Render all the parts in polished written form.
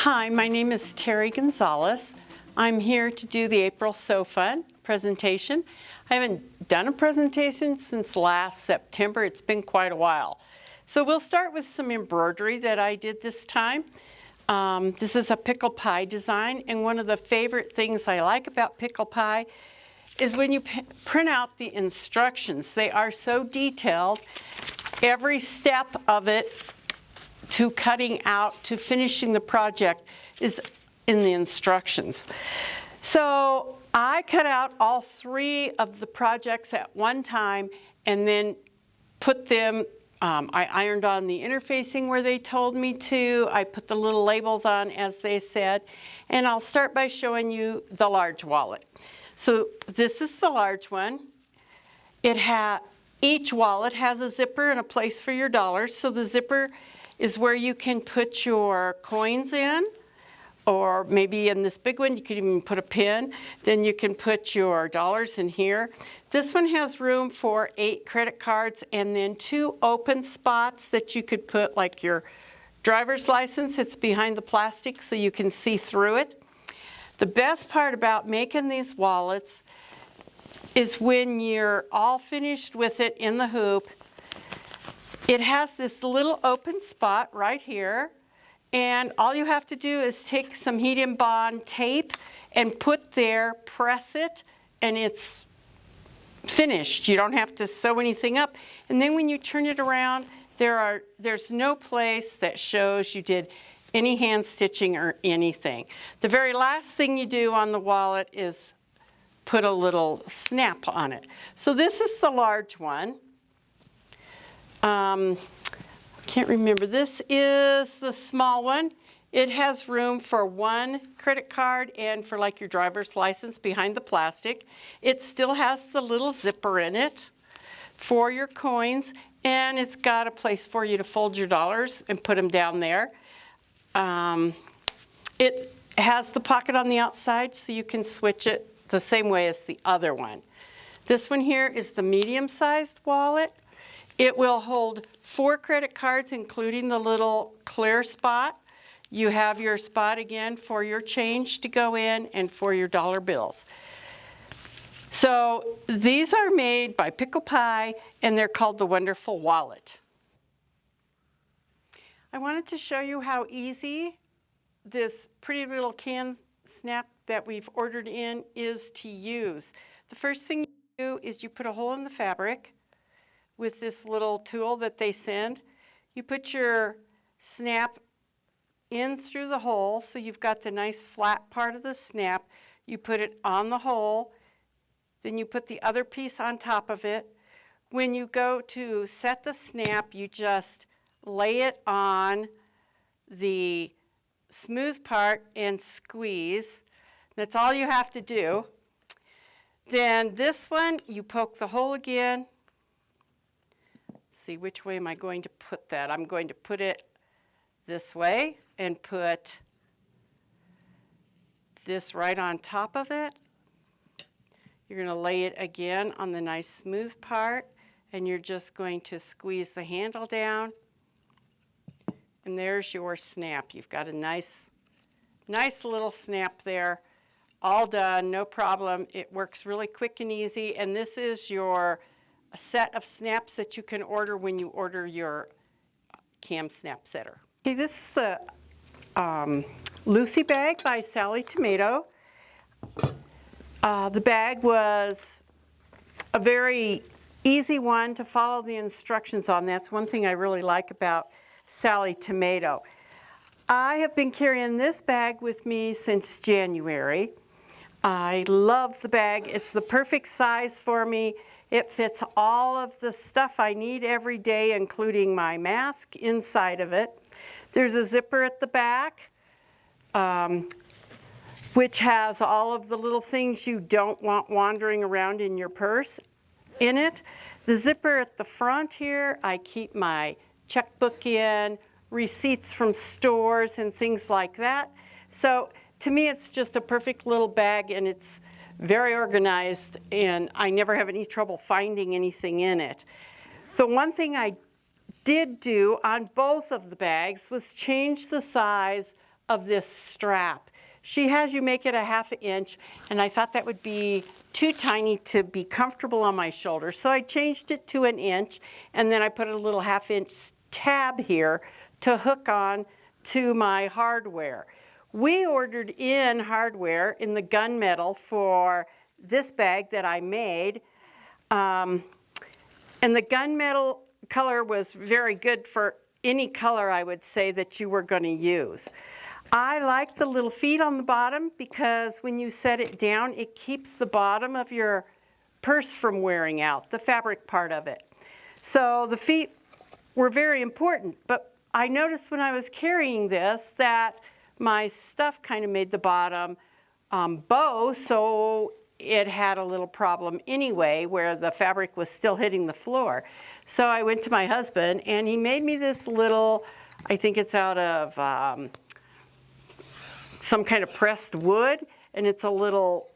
Hi, my name is Terry Gonzalez. I'm here to do the April Sew Fun presentation. I haven't done a presentation since last September. It's been quite a while. So we'll start with some embroidery that I did this time. This is a pickle pie design, and one of the favorite things I like about pickle pie is when you print out the instructions. They are so detailed. Every step of it, to cutting out to finishing the project, is in the instructions. So I cut out all three of the projects at one time and then put them, I ironed on the interfacing where they told me to. I put the little labels on as they said, and I'll start by showing you the large wallet. So this is the large one. Each wallet has a zipper and a place for your dollars. So the zipper is where you can put your coins in, or maybe in this big one you could even put a pin. Then you can put your dollars in here. This one has room for 8 credit cards and then 2 open spots that you could put like your driver's license. It's behind the plastic so you can see through it. The best part about making these wallets is when you're all finished with it in the hoop, it has this little open spot right here, and all you have to do is take some heat and bond tape and put there, press it, and it's finished. You don't have to sew anything up. And then when you turn it around, there's no place that shows you did any hand stitching or anything. The very last thing you do on the wallet is put a little snap on it. So this is the large one. Can't remember. This is the small one. It has room for 1 credit card and for like your driver's license behind the plastic. It still has the little zipper in it for your coins, and it's got a place for you to fold your dollars and put them down there. It has the pocket on the outside so you can switch it the same way as the other one. This one here is the medium-sized wallet. It will hold 4 credit cards, including the little clear spot. You have your spot again for your change to go in and for your dollar bills. So these are made by Pickle Pie, and they're called the Wonderful Wallet. I wanted to show you how easy this pretty little can snap that we've ordered in is to use. The first thing you do is you put a hole in the fabric with this little tool that they send. You put your snap in through the hole, so you've got the nice flat part of the snap. You put it on the hole, then you put the other piece on top of it. When you go to set the snap, you just lay it on the smooth part and squeeze. That's all you have to do. Then this one, you poke the hole again. See, which way am I going to put that? I'm going to put it this way and put this right on top of it. You're going to lay it again on the nice smooth part, and you're just going to squeeze the handle down. And there's your snap. You've got a nice little snap there. All done, no problem. It works really quick and easy, and this is your a set of snaps that you can order when you order your cam snap setter. Okay, this is the LUCI bag by Sally Tomato. The bag was a very easy one to follow the instructions on. That's one thing I really like about Sally Tomato. I have been carrying this bag with me since January. I love the bag. It's the perfect size for me. It fits all of the stuff I need every day, including my mask inside of it. There's a zipper at the back, which has all of the little things you don't want wandering around in your purse in it. The zipper at the front here, I keep my checkbook in, receipts from stores and things like that. So to me, it's just a perfect little bag, and it's very organized, and I never have any trouble finding anything in it. The one thing I did do on both of the bags was change the size of this strap. She has you make it a 1/2 inch, and I thought that would be too tiny to be comfortable on my shoulder. So I changed it to 1 inch, and then I put a little 1/2 inch tab here to hook on to my hardware. We ordered in hardware in the gunmetal for this bag that I made. And the gunmetal color was very good for any color, I would say, that you were going to use. I like the little feet on the bottom because when you set it down, it keeps the bottom of your purse from wearing out, the fabric part of it. So the feet were very important, but I noticed when I was carrying this that my stuff kind of made the bottom bow, so it had a little problem anyway where the fabric was still hitting the floor. So I went to my husband and he made me this little, I think it's out of some kind of pressed wood, and it's a little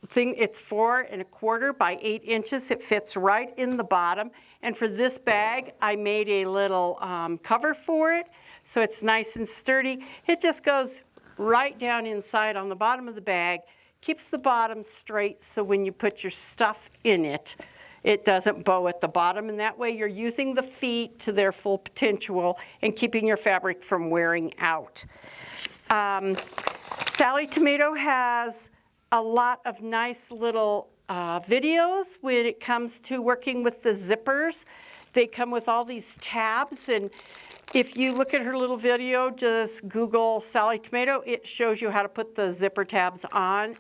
thing. It's 4 1/4 by 8 inches. It fits right in the bottom. And for this bag, I made a little cover for it, so it's nice and sturdy. It just goes right down inside on the bottom of the bag, keeps the bottom straight, so when you put your stuff in it, it doesn't bow at the bottom, and that way you're using the feet to their full potential and keeping your fabric from wearing out. Sally Tomato has a lot of nice little videos when it comes to working with the zippers. They come with all these tabs, and if you look at her little video, just Google Sally Tomato, it shows you how to put the zipper tabs on,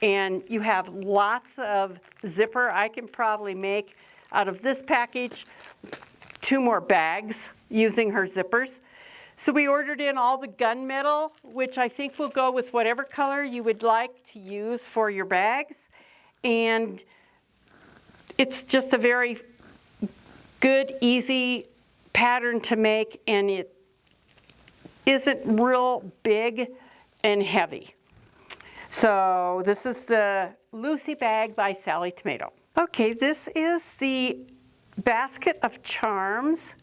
and you have lots of zipper. I can probably make out of this package 2 more bags using her zippers. So we ordered in all the gunmetal, which I think will go with whatever color you would like to use for your bags. And it's just a very good, easy pattern to make, and it isn't real big and heavy. So this is the LUCI bag by Sally Tomato. Okay, this is the Basket of Charms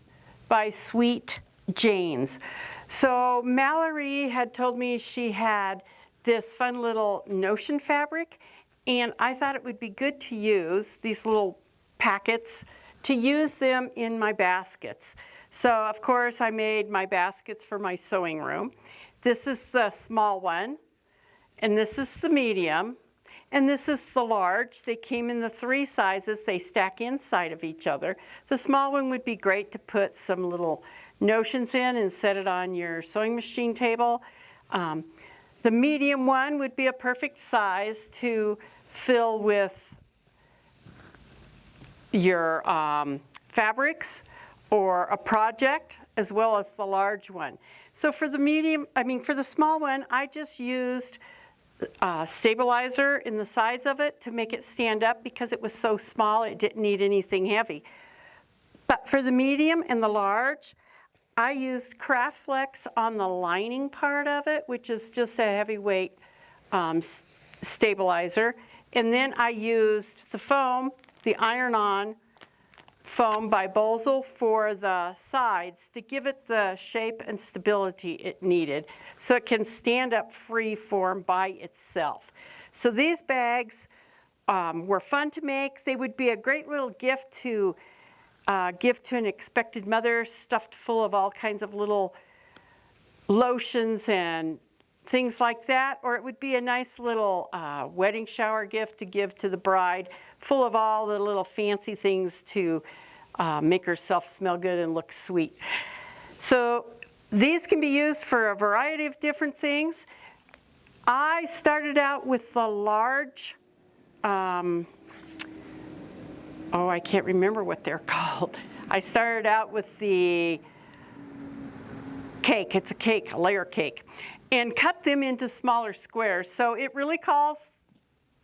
by Sweet Jane's. So Mallory had told me she had this fun little notion fabric, and I thought it would be good to use these little packets to use them in my baskets. So of course I made my baskets for my sewing room. This is the small one, and this is the medium, and this is the large. They came in the 3 sizes. They stack inside of each other. The small one would be great to put some little notions in and set it on your sewing machine table. The medium one would be a perfect size to fill with your fabrics or a project, as well as the large one. So for the for the small one, I just used stabilizer in the sides of it to make it stand up because it was so small it didn't need anything heavy. But for the medium and the large, I used Craft Flex on the lining part of it, which is just a heavyweight stabilizer. And then I used the foam, the iron-on foam by Bosel for the sides to give it the shape and stability it needed so it can stand up free form by itself. So these bags were fun to make. They would be a great little gift to give to an expected mother, stuffed full of all kinds of little lotions and things like that. Or it would be a nice little wedding shower gift to give to the bride, full of all the little fancy things to make herself smell good and look sweet. So these can be used for a variety of different things. I started out with the large, I can't remember what they're called. I started out with the cake. It's a cake, a layer cake, and cut them into smaller squares. So it really calls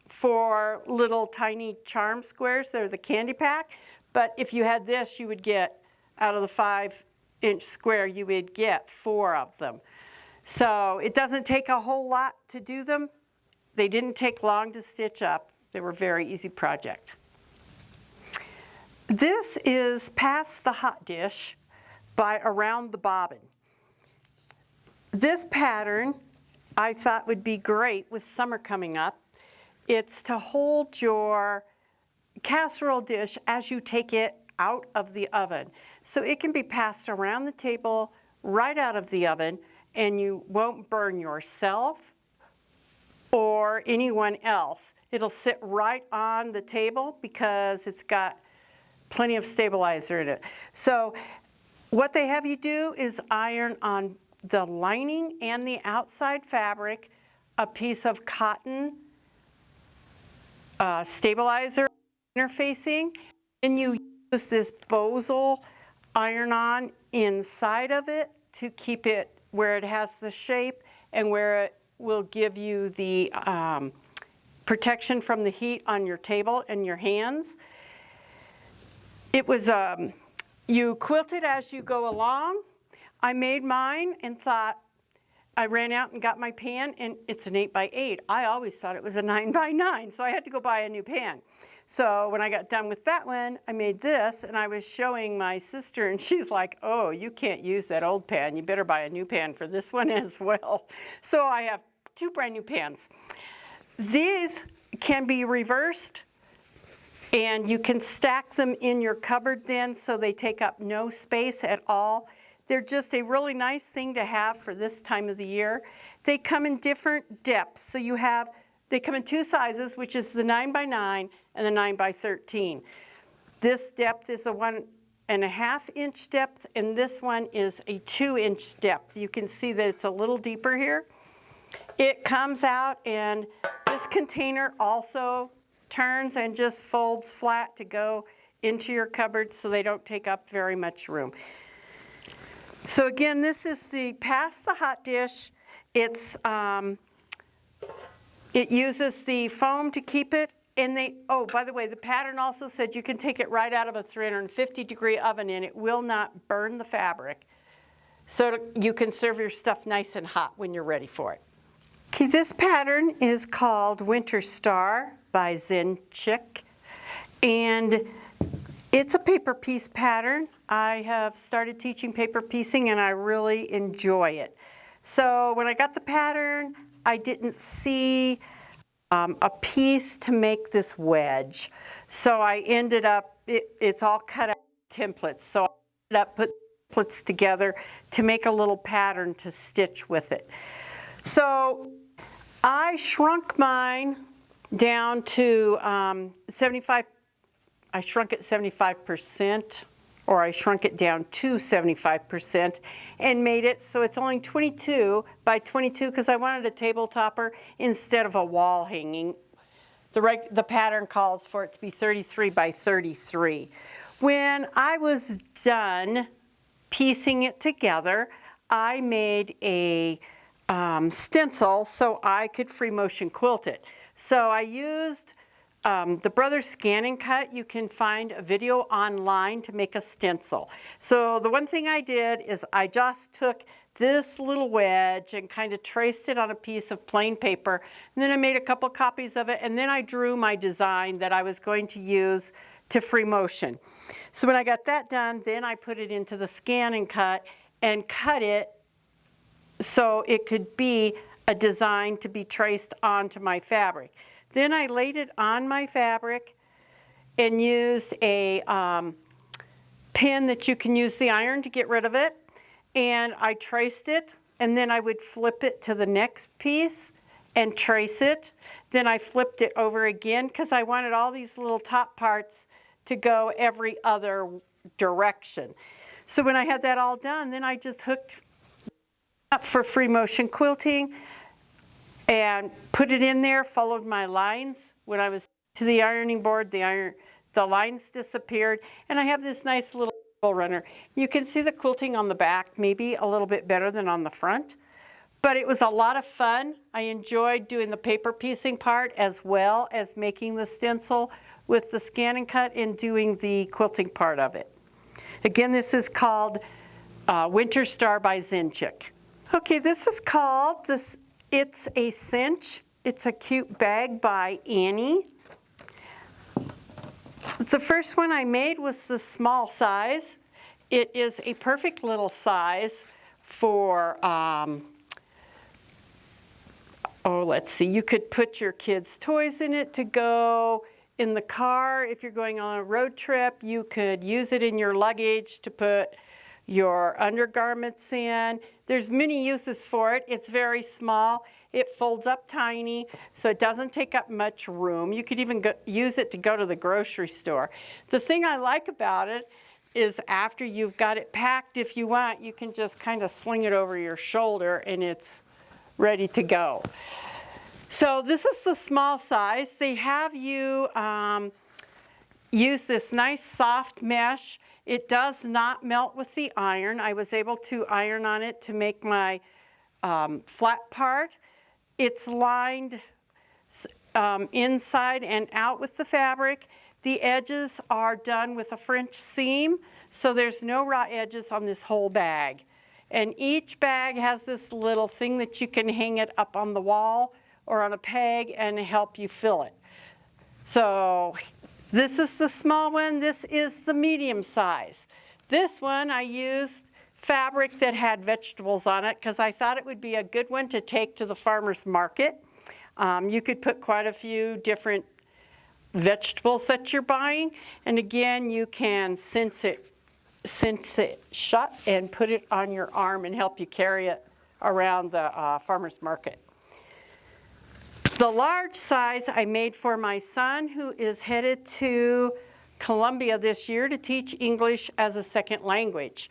for little tiny charm squares. They're the candy pack. But if you had this, you would get, out of the 5-inch square, you would get 4 of them. So it doesn't take a whole lot to do them. They didn't take long to stitch up. They were a very easy project. This is Past the Hot Dish by Around the Bobbin. this pattern I thought would be great with summer coming up. It's to hold your casserole dish as you take it out of the oven. So it can be passed around the table right out of the oven, and you won't burn yourself or anyone else. It'll sit right on the table because it's got plenty of stabilizer in it. So what they have you do is iron on the lining and the outside fabric a piece of cotton stabilizer interfacing, and you use this Bosal iron-on inside of it to keep it where it has the shape and where it will give you the protection from the heat on your table and your hands. It was, you quilt it as you go along. I made mine and thought, I ran out and got my pan, and it's an 8x8. I always thought it was a 9x9, so I had to go buy a new pan. So when I got done with that one, I made this, and I was showing my sister, and she's like, oh, you can't use that old pan. You better buy a new pan for this one as well. So I have 2 brand new pans. These can be reversed, and you can stack them in your cupboard then so they take up no space at all. They're just a really nice thing to have for this time of the year. They come in different depths. So they come in 2 sizes, which is the 9x9 and the 9x13. This depth is a 1.5 inch depth, and this one is a 2 inch depth. You can see that it's a little deeper here. It comes out, and this container also turns and just folds flat to go into your cupboard so they don't take up very much room. So again, this is the past the hot dish. It's it uses the foam to keep it, and oh, by the way, the pattern also said you can take it right out of a 350-degree oven and it will not burn the fabric. So you can serve your stuff nice and hot when you're ready for it. Okay, this pattern is called Winter Star by Zinchik, and it's a paper piece pattern. I have started teaching paper piecing and I really enjoy it. So when I got the pattern, I didn't see a piece to make this wedge. So I ended up, it's all cut out templates. So I ended up putting templates together to make a little pattern to stitch with it. So I shrunk mine down to 75. I shrunk it 75%, or I shrunk it down to 75% and made it so it's only 22 by 22 because I wanted a table topper instead of a wall hanging. The pattern calls for it to be 33 by 33. When I was done piecing it together, I made a stencil so I could free motion quilt it. So I used the Brothers Scan and Cut. You can find a video online to make a stencil. So the one thing I did is I just took this little wedge and kind of traced it on a piece of plain paper, and then I made a couple copies of it, and then I drew my design that I was going to use to free motion. So when I got that done, then I put it into the Scan and cut it so it could be a design to be traced onto my fabric. Then I laid it on my fabric and used a pin that you can use the iron to get rid of it. And I traced it, and then I would flip it to the next piece and trace it. Then I flipped it over again because I wanted all these little top parts to go every other direction. So when I had that all done, then I just hooked up for free motion quilting and put it in there, followed my lines. When I was to the ironing board, the lines disappeared, and I have this nice little runner. You can see the quilting on the back, maybe a little bit better than on the front, but it was a lot of fun. I enjoyed doing the paper piecing part as well as making the stencil with the Scan and Cut and doing the quilting part of it. Again, this is called Winter Star by Zinchik. Okay, this is called It's a Cinch. It's a Cute Bag by Annie. The first one I made was the small size. It is a perfect little size for oh, let's see, you could put your kids' toys in it to go in the car. If you're going on a road trip, you could use it in your luggage to put your undergarments in. There's many uses for it. It's very small. It folds up tiny, so it doesn't take up much room. You could even use it to go to the grocery store. The thing I like about it is after you've got it packed, if you want, you can just kind of sling it over your shoulder and it's ready to go. So this is the small size. They have you use this nice soft mesh. It does not melt with the iron. I was able to iron on it to make my flat part. It's lined inside and out with the fabric. The edges are done with a French seam, so there's no raw edges on this whole bag. And each bag has this little thing that you can hang it up on the wall or on a peg and help you fill it. So this is the small one. This is the medium size. This one I used fabric that had vegetables on it because I thought it would be a good one to take to the farmer's market. You could put quite a few different vegetables that you're buying, and again you can cinch it shut and put it on your arm and help you carry it around the farmer's market. The large size I made for my son, who is headed to Columbia this year to teach English as a second language.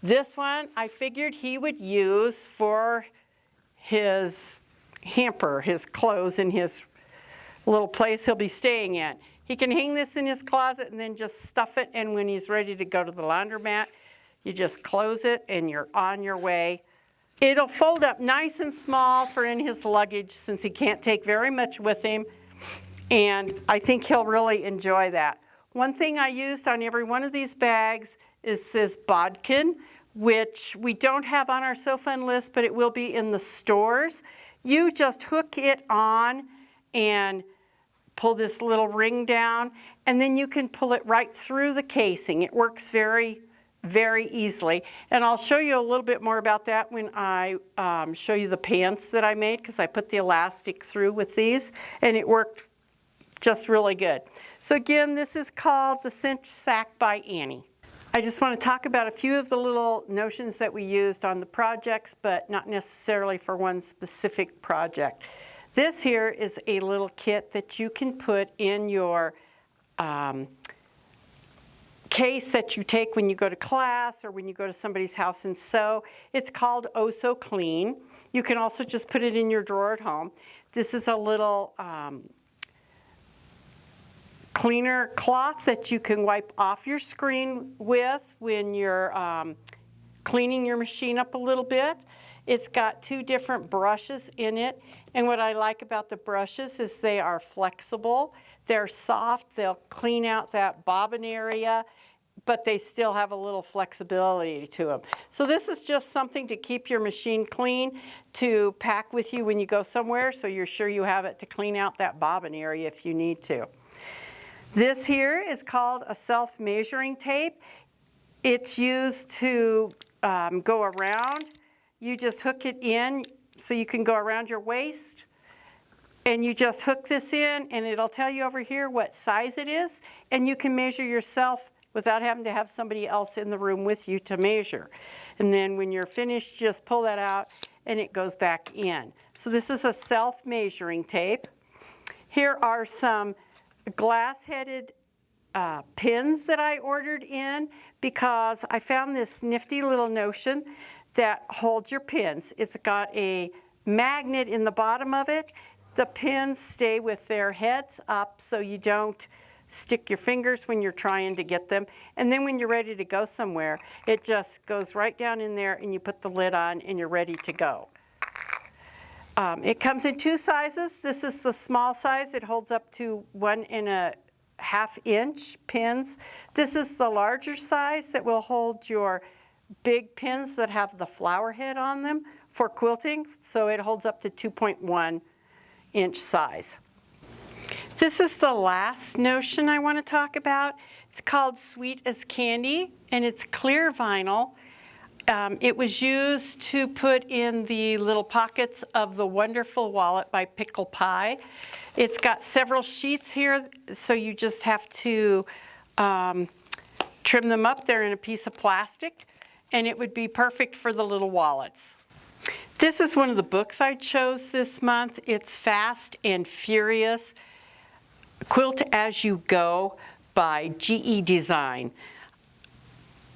This one I figured he would use for his hamper, his clothes in his little place he'll be staying in. He can hang this in his closet and then just stuff it, and when he's ready to go to the laundromat, you just close it and you're on your way. It'll fold up nice and small for in his luggage since he can't take very much with him, and I think he'll really enjoy that. One thing I used on every one of these bags is this bodkin, which we don't have on our So Fun list, but it will be in the stores. You just hook it on and pull this little ring down, and then you can pull it right through the casing. It works very, very easily. And I'll show you a little bit more about that when I show you the pants that I made, because I put the elastic through with these, and it worked just really good. So again, this is called the Cinch Sack by Annie. I just want to talk about a few of the little notions that we used on the projects, but not necessarily for one specific project. This here is a little kit that you can put in your case that you take when you go to class or when you go to somebody's house and sew. It's called Oh So Clean. You can also just put it in your drawer at home. This is a little cleaner cloth that you can wipe off your screen with when you're cleaning your machine up a little bit. It's got two different brushes in it, and what I like about the brushes is they are flexible. They're soft, they'll clean out that bobbin area, but they still have a little flexibility to them. So this is just something to keep your machine clean, to pack with you when you go somewhere, so you're sure you have it to clean out that bobbin area if you need to. This here is called a self-measuring tape. It's used to go around. You just hook it in so you can go around your waist, and you just hook this in and it'll tell you over here what size it is, and you can measure yourself without having to have somebody else in the room with you to measure. And then when you're finished, just pull that out and it goes back in. So this is a self-measuring tape. Here are some glass-headed pins that I ordered in because I found this nifty little notion that holds your pins. It's got a magnet in the bottom of it. The pins stay with their heads up so you don't stick your fingers when you're trying to get them. And then when you're ready to go somewhere, it just goes right down in there and you put the lid on and you're ready to go. It comes in two sizes. This is the small size. It holds up to 1.5 inch pins. This is the larger size that will hold your big pins that have the flower head on them for quilting, so it holds up to 2.1 inch size. This is the last notion I want to talk about. It's called Sweet as Candy, and it's clear vinyl. It was used to put in the little pockets of the Wonderful Wallet by Pickle Pie. It's got several sheets here, so you just have to trim them up. They're in a piece of plastic, and it would be perfect for the little wallets. This is one of the books I chose this month. It's Fast and Furious, Quilt As You Go by GE Design.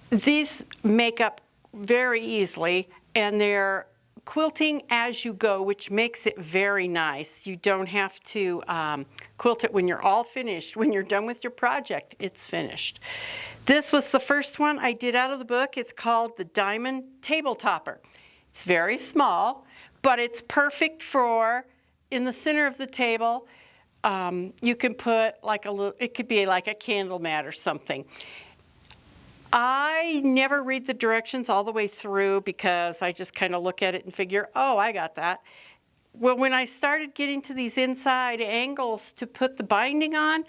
These make up very easily, and they're quilting as you go, which makes it very nice. You don't have to quilt it when you're all finished. When you're done with your project, it's finished. This was the first one I did out of the book. It's called the Diamond Table Topper. It's very small, but it's perfect for in the center of the table. You can put like a little, it could be like a candle mat or something. I never read the directions all the way through because I just kind of look at it and figure, oh, I got that. Well, when I started getting to these inside angles to put the binding on,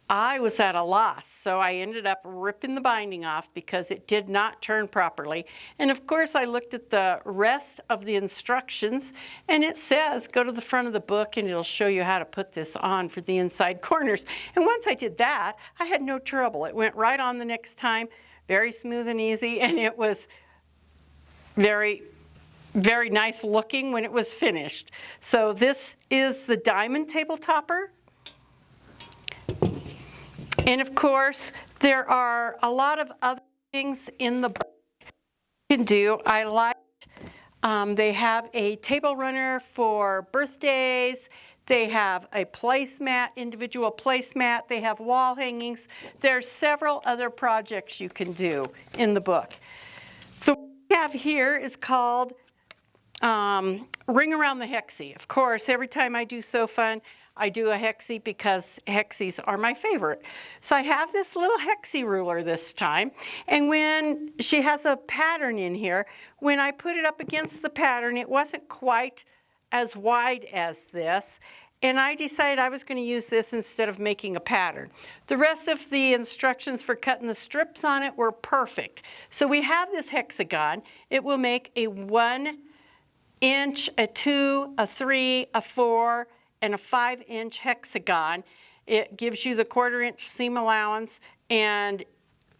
I was at a loss. So I ended up ripping the binding off because it did not turn properly. And of course, I looked at the rest of the instructions, and it says, go to the front of the book and it'll show you how to put this on for the inside corners. And once I did that, I had no trouble. It went right on the next time. Very smooth and easy, and it was very, very nice looking when it was finished. So this is the Diamond Table Topper. And of course, there are a lot of other things in the book you can do. I like, they have a table runner for birthdays. They have a placemat, individual placemat. They have wall hangings. There's several other projects you can do in the book. So what we have here is called Ring Around the Hexie. Of course, every time I do Sew Fun, I do a hexie because hexies are my favorite. So I have this little hexie ruler this time, and when she has a pattern in here, when I put it up against the pattern, it wasn't quite as wide as this, and I decided I was going to use this instead of making a pattern. The rest of the instructions for cutting the strips on it were perfect. So we have this hexagon. It will make a 1 inch, a 2, a 3, a 4, and a 5-inch hexagon. It gives you the 1/4 inch seam allowance, and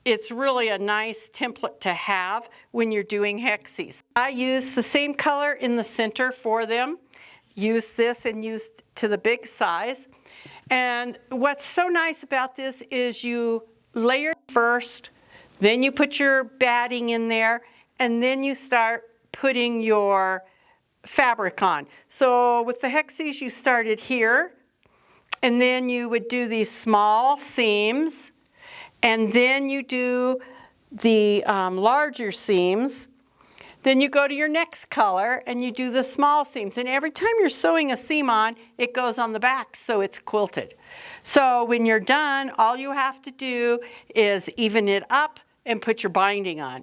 it's really a nice template to have when you're doing hexies. I use the same color in the center for them. Use this and use to the big size. And what's so nice about this is you layer first, then you put your batting in there, and then you start putting your fabric on. So with the hexies, you started here, and then you would do these small seams, and then you do the larger seams. Then you go to your next color and you do the small seams. And every time you're sewing a seam on, it goes on the back, so it's quilted. So when you're done, all you have to do is even it up and put your binding on.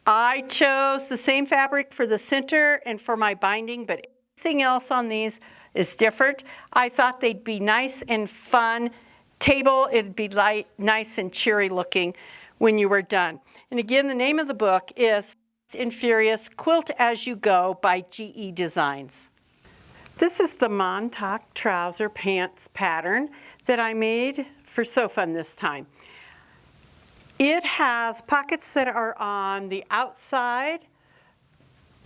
I chose the same fabric for the center and for my binding, but everything else on these is different. I thought they'd be nice and fun table. It'd be light, nice and cheery looking when you were done. And again, the name of the book is Fast and Furious, Quilt As You Go by GE Designs. This is the MONTAUK trouser pants pattern that I made for Sew Fun this time. It has pockets that are on the outside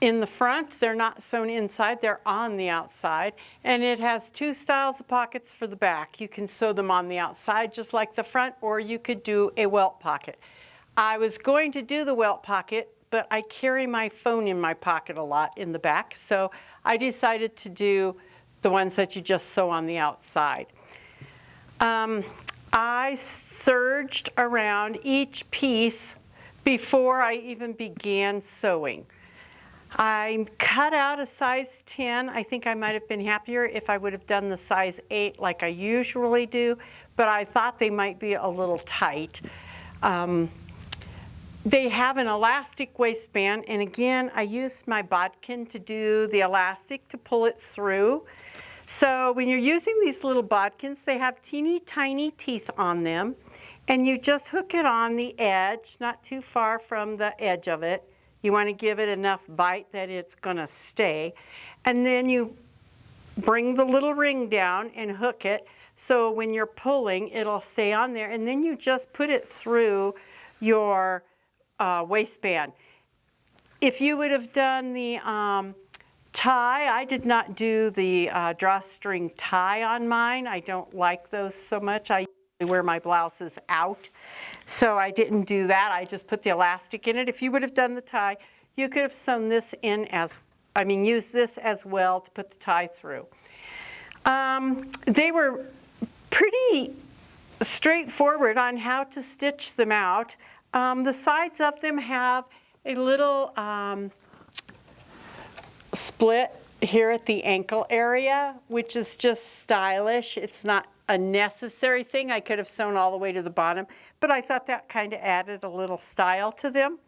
in the front. They're not sewn inside, they're on the outside. And it has 2 styles of pockets for the back. You can sew them on the outside just like the front, or you could do a welt pocket. I was going to do the welt pocket, but I carry my phone in my pocket a lot in the back, so I decided to do the ones that you just sew on the outside. I serged around each piece before I even began sewing. I cut out a size 10. I think I might have been happier if I would have done the size 8 like I usually do, but I thought they might be a little tight. They have an elastic waistband, and again, I used my bodkin to do the elastic to pull it through. So when you're using these little bodkins, they have teeny tiny teeth on them, and you just hook it on the edge, not too far from the edge of it, You want to give it enough bite that it's going to stay. And then you bring the little ring down and hook it, so when you're pulling, it'll stay on there. And then you just put it through your waistband. If you would have done the tie, I did not do the drawstring tie on mine. I don't like those so much. I usually wear my blouses out, so I didn't do that. I just put the elastic in it. If you would have done the tie, you could have sewn this in used this as well to put the tie through. They were pretty straightforward on how to stitch them out. The sides of them have a little split here at the ankle area, which is just stylish. It's not a necessary thing. I could have sewn all the way to the bottom, but I thought that kind of added a little style to them.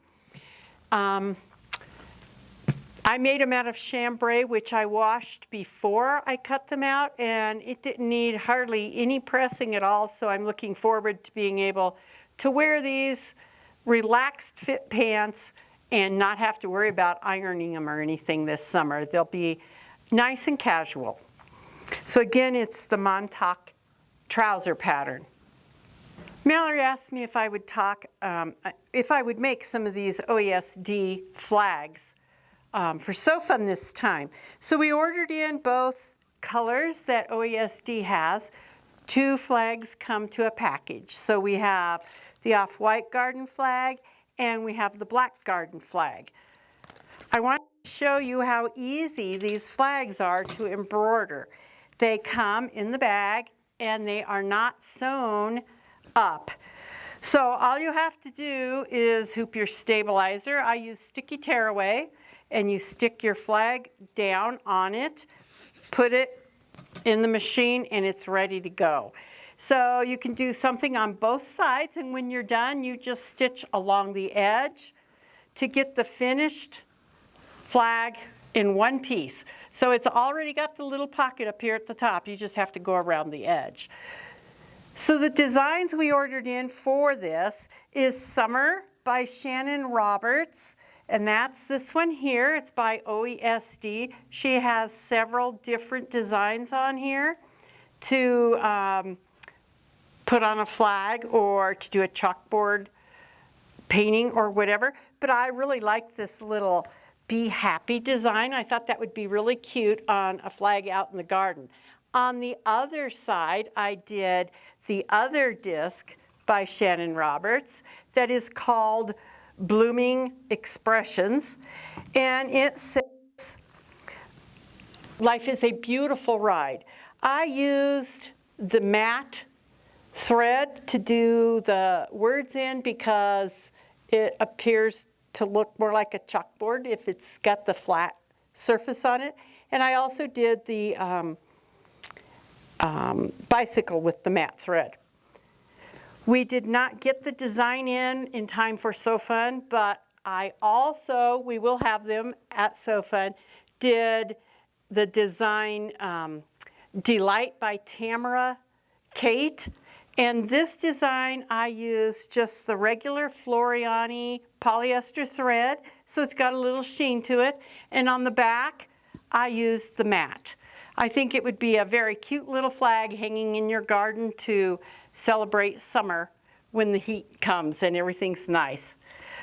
I made them out of chambray, which I washed before I cut them out, and it didn't need hardly any pressing at all, so I'm looking forward to being able to wear these relaxed fit pants and not have to worry about ironing them or anything this summer. They'll be nice and casual. So again, it's the MONTAUK trouser pattern. Mallory asked me if I would make some of these OESD flags for So Fun this time. So we ordered in both colors that OESD has. 2 flags come to a package. So we have the off-white garden flag and we have the black garden flag. I want to show you how easy these flags are to embroider. They come in the bag and they are not sewn up. So all you have to do is hoop your stabilizer. I use sticky tearaway, and you stick your flag down on it, put it in the machine, and it's ready to go. So you can do something on both sides, and when you're done, you just stitch along the edge to get the finished flag in one piece. So it's already got the little pocket up here at the top. You just have to go around the edge. So the designs we ordered in for this is Summer by Shannon Roberts, and that's this one here. It's by OESD. She has several different designs on here to put on a flag or to do a chalkboard painting or whatever. But I really like this little Be Happy design. I thought that would be really cute on a flag out in the garden. On the other side, I did the other disc by Shannon Roberts that is called Blooming Expressions, and it says, "Life is a beautiful ride." I used the matte thread to do the words in because it appears to look more like a chalkboard if it's got the flat surface on it. And I also did the bicycle with the matte thread. We did not get the design in time for So Fun, but we will have them at So Fun, did the design Delight by Tamara Kate. And this design, I used just the regular Floriani polyester thread, so it's got a little sheen to it. And on the back, I used the matte. I think it would be a very cute little flag hanging in your garden to celebrate summer when the heat comes and everything's nice.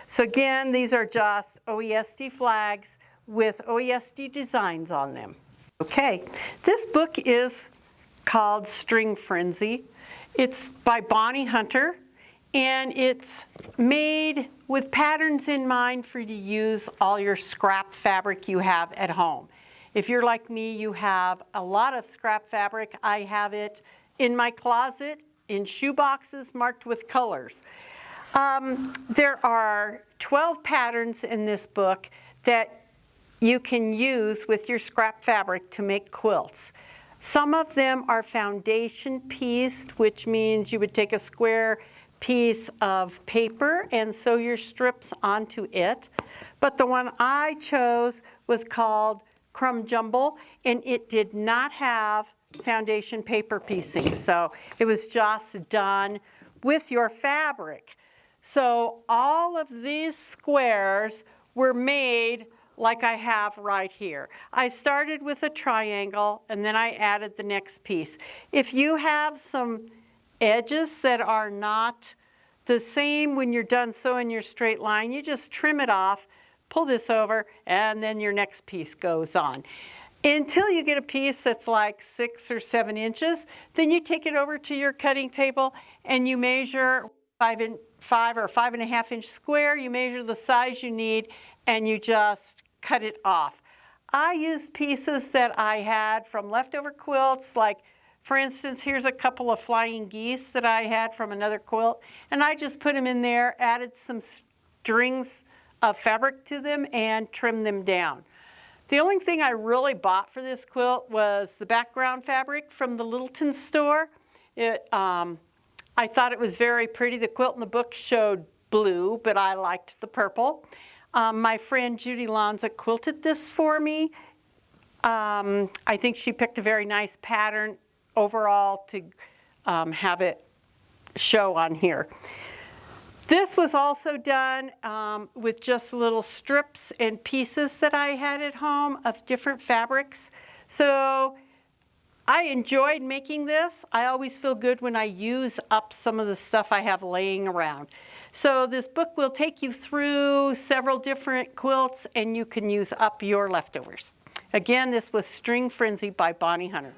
So again, these are just OESD flags with OESD designs on them. Okay, this book is called String Frenzy. It's by Bonnie Hunter, and it's made with patterns in mind for you to use all your scrap fabric you have at home. If you're like me, you have a lot of scrap fabric. I have it in my closet in shoe boxes marked with colors. There are 12 patterns in this book that you can use with your scrap fabric to make quilts. Some of them are foundation pieced, which means you would take a square piece of paper and sew your strips onto it. But the one I chose was called Crumb Jumble, and it did not have foundation paper piecing, so it was just done with your fabric. So all of these squares were made like I have right here. I started with a triangle and then I added the next piece. If you have some edges that are not the same when you're done sewing your straight line, you just trim it off, pull this over, and then your next piece goes on. Until you get a piece that's like 6 or 7 inches, then you take it over to your cutting table and you measure 5 or 5.5 inch square. You measure the size you need and you just cut it off. I used pieces that I had from leftover quilts, like for instance, here's a couple of flying geese that I had from another quilt, and I just put them in there, added some strings of fabric to them, and trimmed them down. The only thing I really bought for this quilt was the background fabric from the Littleton store. I thought it was very pretty. The quilt in the book showed blue, but I liked the purple. My friend Judy Lanza quilted this for me. I think she picked a very nice pattern overall to have it show on here. This was also done with just little strips and pieces that I had at home of different fabrics. So I enjoyed making this. I always feel good when I use up some of the stuff I have laying around. So this book will take you through several different quilts and you can use up your leftovers. Again, this was String Frenzy by Bonnie Hunter.